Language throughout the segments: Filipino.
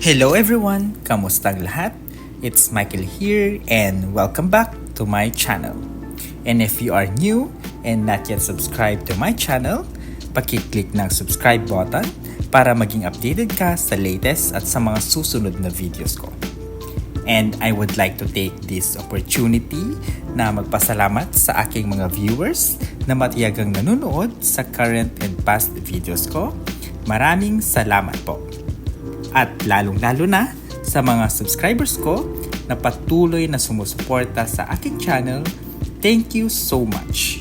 Hello everyone! Kamusta ang lahat? It's Michael here and welcome back to my channel. And if you are new and not yet subscribed to my channel, paki-click ng subscribe button para maging updated ka sa latest at sa mga susunod na videos ko. And I would like to take this opportunity na magpasalamat sa aking mga viewers na matiyagang nanonood sa current and past videos ko. Maraming salamat po. At lalong-lalo na sa mga subscribers ko na patuloy na sumusuporta sa aking channel, thank you so much!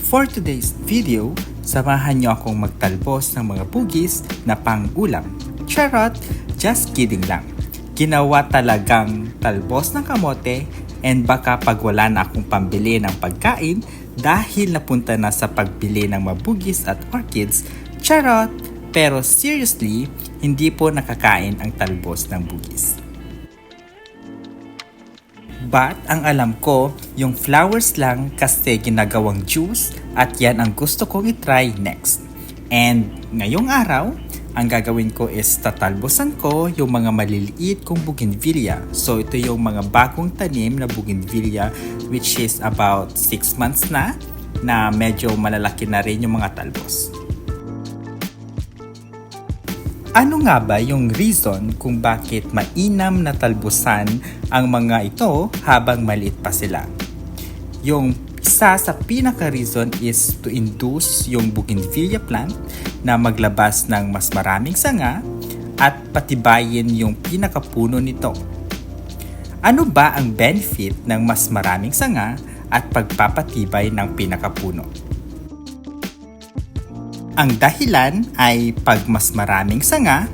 For today's video, samahan niyo akong magtalbos ng mga bugis na pang-ulam. Charot! Just kidding lang. Ginawa talagang talbos ng kamote and baka pag wala na akong pambili ng pagkain dahil napunta na sa pagbili ng mabugis at orchids, charot! Pero seriously, hindi po nakakain ang talbos ng bugis. But ang alam ko, yung flowers lang kasi ginagawang juice at yan ang gusto kong itry next. And ngayong araw, ang gagawin ko is tatalbosan ko yung mga maliliit kong bougainvillea. So ito yung mga bagong tanim na bougainvillea which is about 6 months na medyo malalaki na rin yung mga talbos. Ano nga ba yung reason kung bakit mainam na talbusan ang mga ito habang maliit pa sila? Yung isa sa pinaka-reason is to induce yung bougainvillea plant na maglabas ng mas maraming sanga at patibayin yung pinakapuno nito. Ano ba ang benefit ng mas maraming sanga at pagpapatibay ng pinakapuno? Ang dahilan ay pag mas maraming sanga,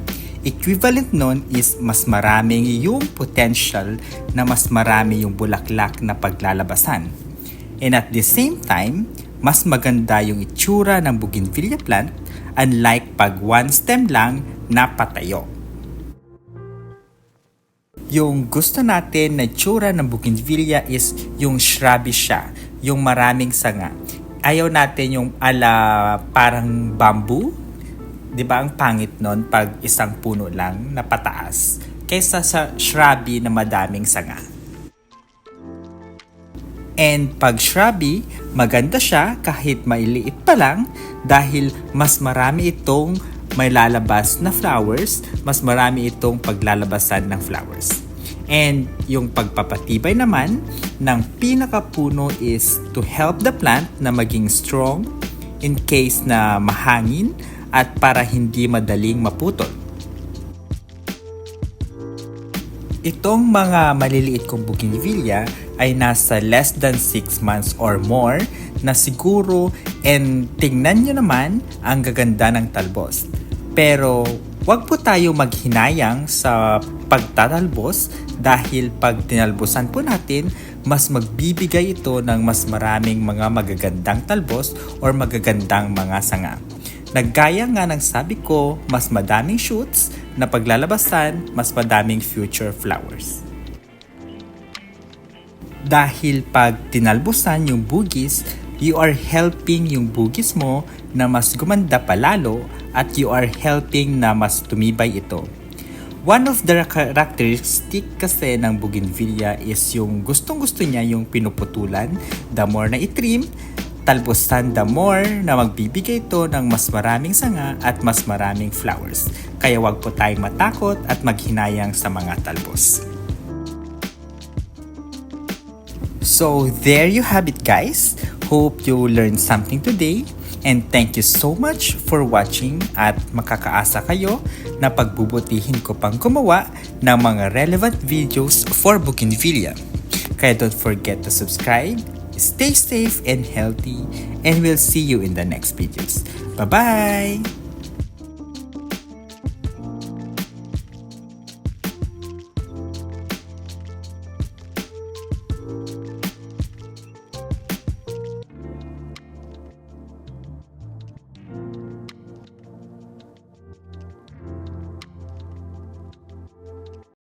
equivalent nun is mas maraming yung potential na mas marami yung bulaklak na paglalabasan. And at the same time, mas maganda yung itsura ng bougainvillea plant unlike pag one stem lang na patayo. Yung gusto natin na itsura ng bougainvillea is yung shrubby siya, yung maraming sanga. Ayaw natin yung parang bamboo. Di ba ang pangit nun pag isang puno lang na pataas kaysa sa shrubby na madaming sanga. And pag shrubby, maganda siya kahit mailiit pa lang dahil mas marami itong may lalabas na flowers, mas marami itong paglalabasan ng flowers. And yung pagpapatibay naman ng pinakapuno is to help the plant na maging strong in case na mahangin at para hindi madaling maputol. Itong mga maliliit kong bougainvillea ay nasa less than 6 months or more na siguro, and tingnan nyo naman ang gaganda ng talbos. Pero wag po tayo maghinayang sa pagtatalbos dahil pag tinalbosan po natin, mas magbibigay ito ng mas maraming mga magagandang talbos or magagandang mga sanga. Naggaya nga ng sabi ko, mas madaming shoots na paglalabasan, mas madaming future flowers. Dahil pag tinalbosan yung bugis, you are helping yung bugis mo na mas gumanda palalo at you are helping na mas tumibay ito. One of the characteristic kasi ng bougainvillea is yung gustong-gusto niya yung pinuputulan. The more na itrim, talbosan the more na magbibigay ito ng mas maraming sanga at mas maraming flowers. Kaya wag po tayong matakot at maghinayang sa mga talbos. So there you have it guys. Hope you learned something today. And thank you so much for watching at makakaasa kayo na pagbubutihin ko pang gumawa ng mga relevant videos for bougainvillea. Kaya don't forget to subscribe, stay safe and healthy, and we'll see you in the next videos. Bye-bye!